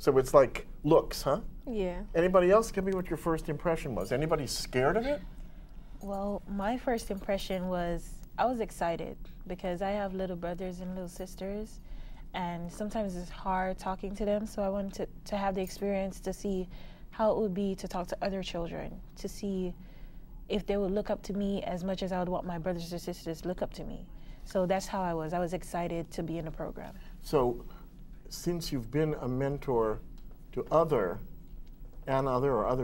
So it's like looks, huh? Yeah. Anybody else? Tell me what your first impression was. Anybody scared of it? Well, my first impression was I was excited because I have little brothers and little sisters, and sometimes it's hard talking to them, so I wanted to have the experience to see how it would be to talk to other children, to see if they would look up to me as much as I would want my brothers or sisters to look up to me. So that's how I was. I was excited to be in the program. So since you've been a mentor to other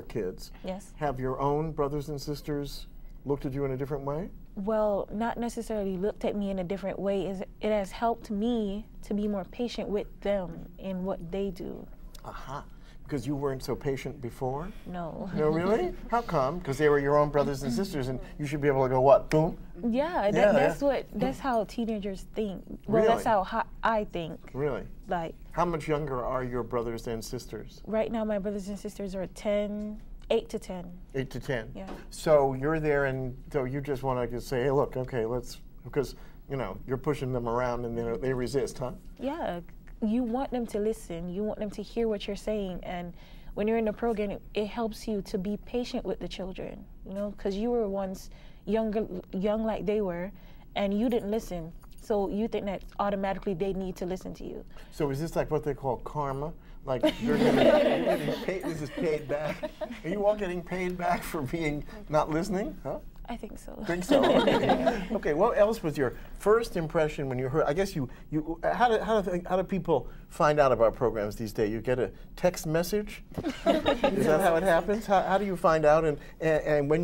kids, Yes. have your own brothers and sisters looked at you in a different way? Well, not necessarily looked at me in a different way. It has helped me to be more patient with them in what they do. Aha. Because you weren't so patient before? No. No, really? How come? Because they were your own brothers and sisters, and you should be able to go, what, boom? Yeah, that's how teenagers think. Well, Really? that's how I think. Really? Like, How much younger are your brothers and sisters? right now my brothers and sisters are 8 to 10. 8 to 10. Yeah. So you're there, and so you just want to say, hey, look, okay, let's, because, you know, you're pushing them around, and they resist, huh? Yeah, you want them to listen. You want them to hear what you're saying. And when you're in the program, it helps you to be patient with the children, you know, because you were once young like they were, and you didn't listen. So you think that automatically they need to listen to you. So is this like what they call karma? Like you're getting paid, this is paid back? Are you all getting paid back for being not listening? Huh? I think so. Think so? Okay. Okay. What else was your first impression when you heard? I guess how do people find out about programs these days? You get a text message. Is that how it happens? How do you find out? And when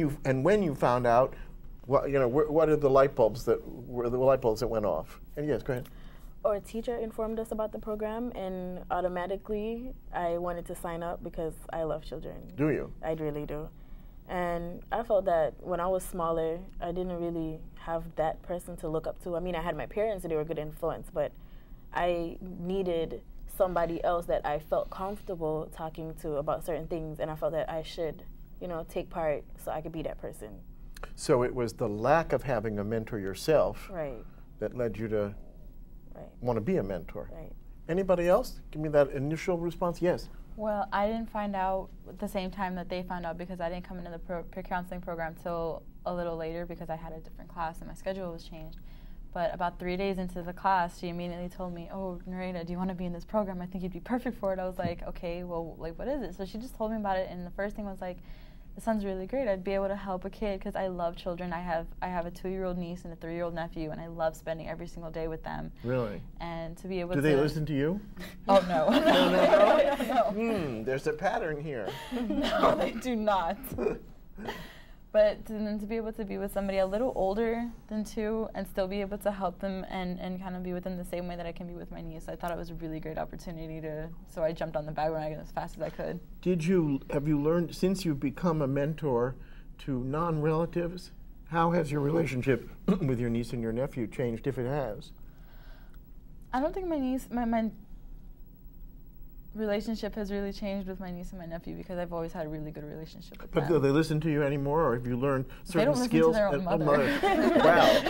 you found out, what are the light bulbs that went off? And yes, go ahead. Or a teacher informed us about the program, and automatically I wanted to sign up because I love children. Do you? I really do. And I felt that when I was smaller, I didn't really have that person to look up to. I mean, I had my parents and they were a good influence, but I needed somebody else that I felt comfortable talking to about certain things, and I felt that I should, take part so I could be that person. So it was the lack of having a mentor yourself Right. that led you to want to be a mentor. Right. Anybody else? Give me that initial response. Yes. Well, I didn't find out at the same time that they found out because I didn't come into the peer counseling program till a little later because I had a different class and my schedule was changed. But about 3 days into the class, she immediately told me, "Oh, Nareda, do you want to be in this program? I think you'd be perfect for it." I was like, "Okay, well, like, what is it?" So she just told me about it, and the first thing was like, "This sounds really great. I'd be able to help a kid because I love children. I have a 2-year-old niece and a 3-year-old nephew, and I love spending every single day with them." Really? And to be able Do they listen to you? Oh, no. No. There's a pattern here. No, they do not. But then to be able to be with somebody a little older than 2 and still be able to help them and kind of be with them the same way that I can be with my niece, I thought it was a really great opportunity so I jumped on the bandwagon as fast as I could. Have you learned, since you've become a mentor to non-relatives, how has your relationship with your niece and your nephew changed, if it has? I don't think my relationship has really changed with my niece and my nephew because I've always had a really good relationship with them. But do they listen to you anymore, or have you learned certain skills? They don't listen to their own mother. Wow,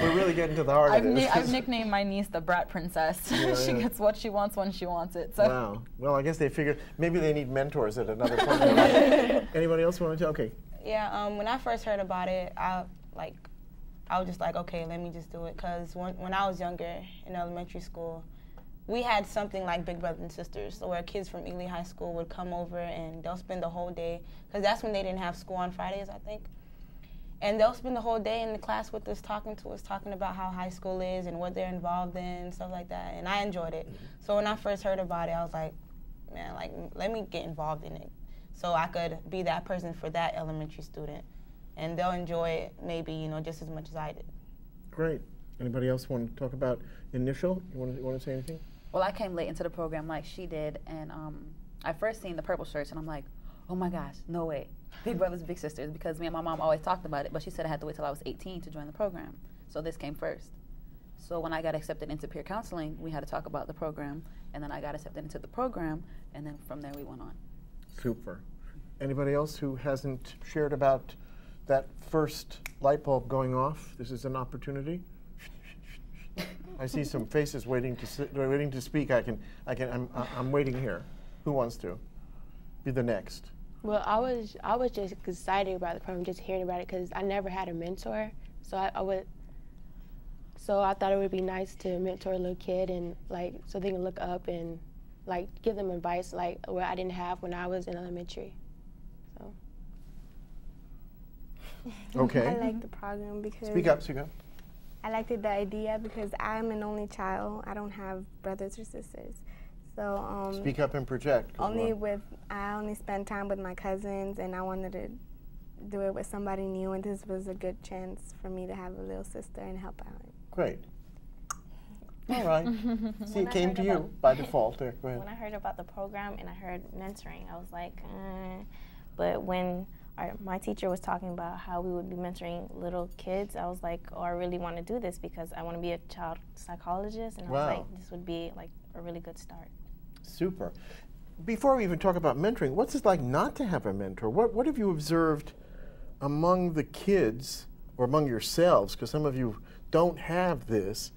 we're really getting to the heart of this. I've nicknamed my niece the brat princess. She gets what she wants when she wants it. So. Wow. Well, I guess they figured maybe they need mentors at another point in their life. Anybody else want to tell? Okay. Yeah. When I first heard about it, I was just like, okay, let me just do it. Because when I was younger in elementary school, we had something like Big Brothers and Sisters, so where kids from Ely High School would come over and they'll spend the whole day, because that's when they didn't have school on Fridays, I think. And they'll spend the whole day in the class with us, talking about how high school is and what they're involved in and stuff like that. And I enjoyed it. So when I first heard about it, I was like, man, let me get involved in it so I could be that person for that elementary student. And they'll enjoy it maybe, just as much as I did. Great. Anybody else want to talk about initial? You want to say anything? Well, I came late into the program like she did, and I first seen the purple shirts, and I'm like, oh my gosh, no way. Big Brothers, Big Sisters, because me and my mom always talked about it, but she said I had to wait till I was 18 to join the program. So this came first. So when I got accepted into peer counseling, we had to talk about the program, and then I got accepted into the program, and then from there we went on. Super. Anybody else who hasn't shared about that first light bulb going off? This is an opportunity. I see some faces waiting to speak. I'm waiting here. Who wants to be the next? Well, I was just excited about the program, just hearing about it, because I never had a mentor. So I thought it would be nice to mentor a little kid and so they can look up and give them advice what I didn't have when I was in elementary. So. Okay. I like the program because Speak up. I liked the idea because I'm an only child. I don't have brothers or sisters. So Speak up and project. I only spend time with my cousins, and I wanted to do it with somebody new, and this was a good chance for me to have a little sister and help out. Great. All right. See, it came to you by default. There, go ahead. When I heard about the program and I heard mentoring, I was like, but when my teacher was talking about how we would be mentoring little kids, I was like, oh, I really want to do this because I want to be a child psychologist, and I was like, this would be like a really good start. Super. Before we even talk about mentoring, what's it like not to have a mentor? What have you observed among the kids or among yourselves, because some of you don't have this?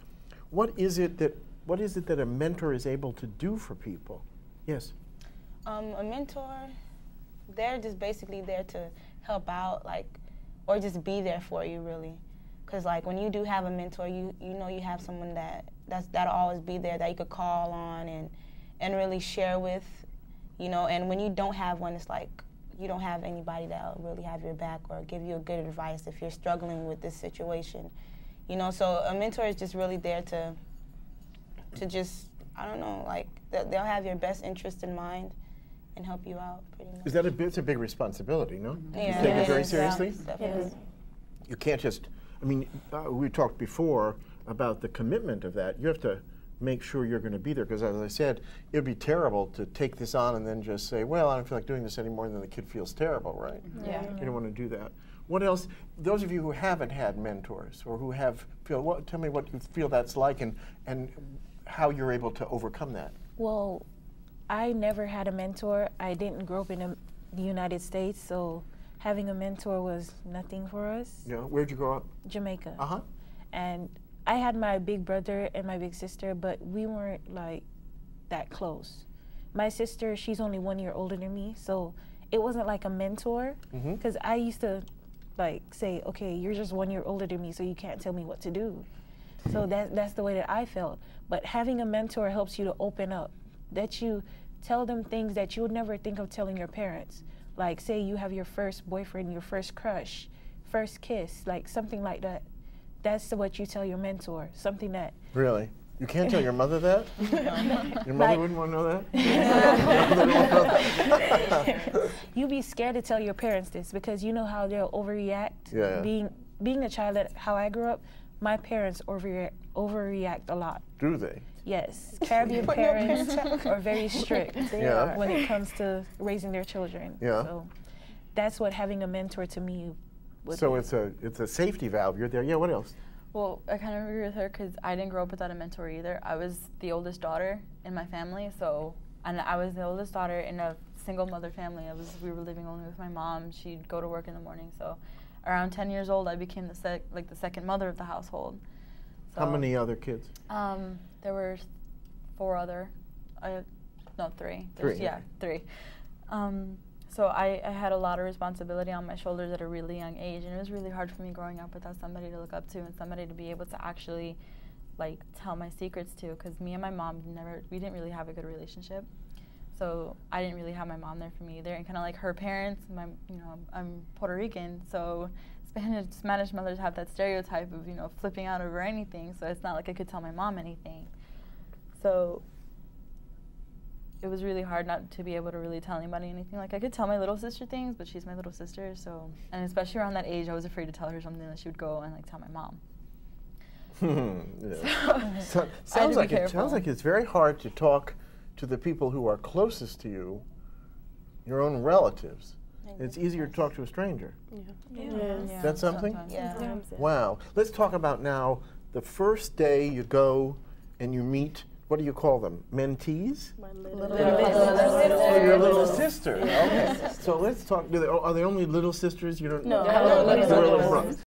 What is it that a mentor is able to do for people? Yes. A mentor, they're just basically there to help out, or just be there for you, really. Because when you do have a mentor, you know you have someone that'll always be there, that you could call on and really share with, and when you don't have one, it's like you don't have anybody that'll really have your back or give you a good advice if you're struggling with this situation. So a mentor is just really there to just, I don't know, they'll have your best interest in mind and help you out pretty much. It's a big responsibility, no? Yeah. You take it very seriously? Definitely. You can't just, we talked before about the commitment of that. You have to make sure you're going to be there, because as I said, it would be terrible to take this on and then just say, well, I don't feel like doing this anymore, and then the kid feels terrible, right? Yeah. You don't want to do that. What else, those of you who haven't had mentors or who tell me what you feel that's like and how you're able to overcome that. Well, I never had a mentor. I didn't grow up in the United States, so having a mentor was nothing for us. Yeah, where'd you grow up? Jamaica. Uh-huh. And I had my big brother and my big sister, but we weren't that close. My sister, she's only 1 year older than me, so it wasn't like a mentor, because I used to say, okay, you're just 1 year older than me, so you can't tell me what to do. So that's the way that I felt. But having a mentor helps you to open up, that you tell them things that you would never think of telling your parents. Like, say you have your first boyfriend, your first crush, first kiss, something like that. That's what you tell your mentor, something that... Really? You can't tell your mother that? Your mother wouldn't want to know that? You'd be scared to tell your parents this, because you know how they'll overreact. Yeah. Being a child, how I grew up, my parents overreact a lot. Do they? Yes. Caribbean parents are very strict when it comes to raising their children. Yeah. So that's what having a mentor to me would So be. it's a safety valve. You're there. Yeah, what else? Well, I kind of agree with her because I didn't grow up without a mentor either. I was the oldest daughter in my family, and I was the oldest daughter in a single mother family. We were living only with my mom. She'd go to work in the morning. So around 10 years old, I became the second mother of the household. So, how many other kids? There were three. Three. So I had a lot of responsibility on my shoulders at a really young age, and it was really hard for me growing up without somebody to look up to and somebody to be able to actually tell my secrets to, because me and my mom we didn't really have a good relationship. So I didn't really have my mom there for me either, and kind of like her parents, I'm Puerto Rican, so Spanish mothers have that stereotype of, flipping out over anything, so it's not like I could tell my mom anything. So it was really hard not to be able to really tell anybody anything. I could tell my little sister things, but she's my little sister, so, and especially around that age, I was afraid to tell her something that she would go and tell my mom. Sounds like it's very hard to talk to the people who are closest to you, your own relatives. It's easier to talk to a stranger. Is that something? Yeah. Wow. Let's talk about now the first day you go and you meet, what do you call them? Mentees? My little Oh, your little sister. Okay. So let's talk. Are they only little sisters? You don't. No. They're little brothers.